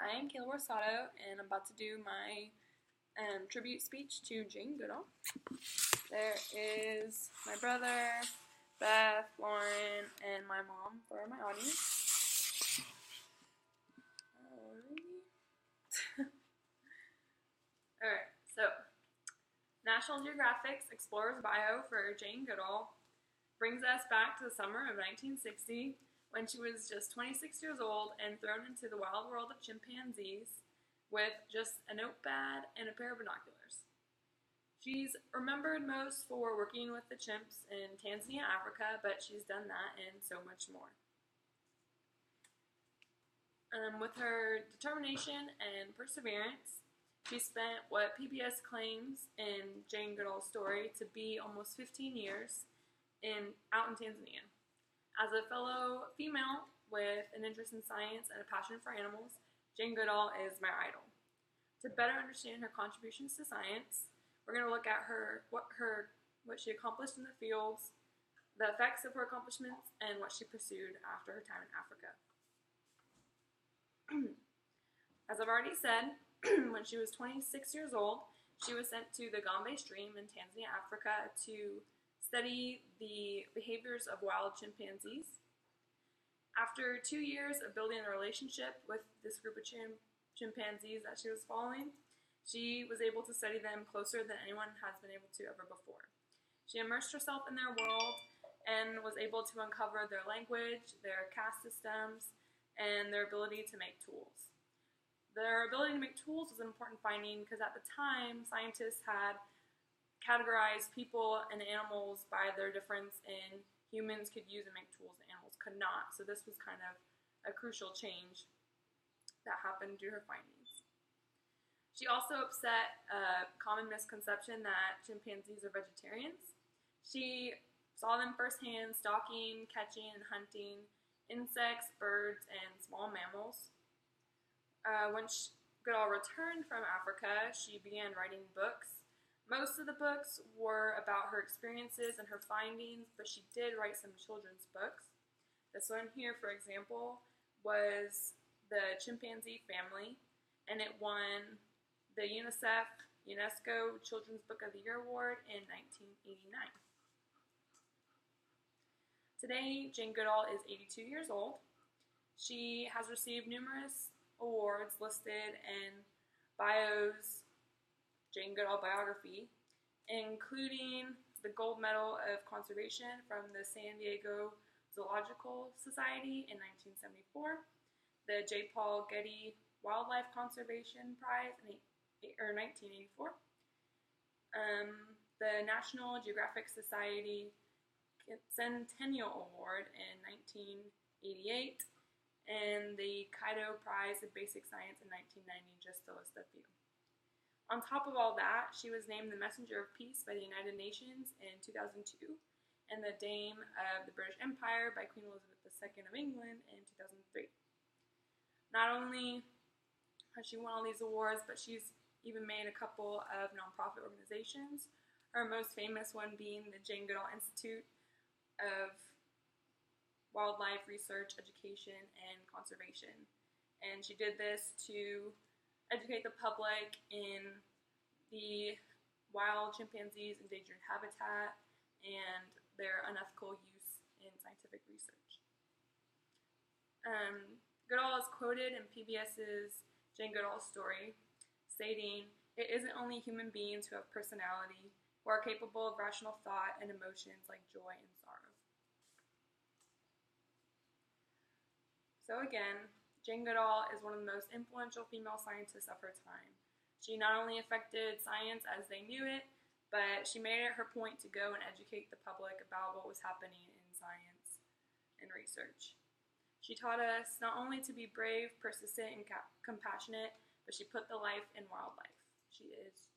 I am Kayla Rosado, and I'm about to do my tribute speech to Jane Goodall. There is my brother, Beth, Lauren, and my mom for my audience. Alright, so National Geographic's Explorer's Bio for Jane Goodall brings us back to the summer of 1960, when she was just 26 years old and thrown into the wild world of chimpanzees with just a notepad and a pair of binoculars. She's remembered most for working with the chimps in Tanzania, Africa, but she's done that and so much more. With her determination and perseverance, she spent what PBS claims in Jane Goodall's story to be almost 15 years out in Tanzania. As a fellow female with an interest in science and a passion for animals, Jane Goodall is my idol. To better understand her contributions to science, we're going to look at what she accomplished in the fields, the effects of her accomplishments, and what she pursued after her time in Africa. As I've already said, when she was 26 years old, she was sent to the Gombe Stream in Tanzania, Africa to study the behaviors of wild chimpanzees. After 2 years of building a relationship with this group of chimpanzees that she was following, she was able to study them closer than anyone has been able to ever before. She immersed herself in their world and was able to uncover their language, their caste systems, and their ability to make tools. Their ability to make tools was an important finding because at the time, scientists had categorized people and animals by their difference in humans could use and make tools that animals could not. So this was kind of a crucial change that happened due to her findings. She also upset a common misconception that chimpanzees are vegetarians. She saw them firsthand stalking, catching, and hunting insects, birds, and small mammals. When Goodall returned from Africa, she began writing books. Most of the books were about her experiences and her findings, but she did write some children's books. This one here, for example, was The Chimpanzee Family, and it won the UNESCO Children's Book of the Year Award in 1989. Today, Jane Goodall is 82 years old. She has received numerous awards listed in Bio's Jane Goodall biography, including the Gold Medal of Conservation from the San Diego Zoological Society in 1974, the J. Paul Getty Wildlife Conservation Prize in 1984, the National Geographic Society Centennial Award in 1988, and the Kaido Prize of Basic Science in 1990, just to list a few. On top of all that, she was named the Messenger of Peace by the United Nations in 2002 and the Dame of the British Empire by Queen Elizabeth II of England in 2003. Not only has she won all these awards, but she's even made a couple of nonprofit organizations, her most famous one being the Jane Goodall Institute of Wildlife Research, Education, and Conservation. And she did this to educate the public in the wild chimpanzees' endangered habitat and their unethical use in scientific research. Goodall is quoted in PBS's Jane Goodall story, stating, "It isn't only human beings who have personality, who are capable of rational thought and emotions like joy and sorrow." So again, Jane Goodall is one of the most influential female scientists of her time. She not only affected science as they knew it, but she made it her point to go and educate the public about what was happening in science and research. She taught us not only to be brave, persistent, and compassionate, but she put the life in wildlife. She is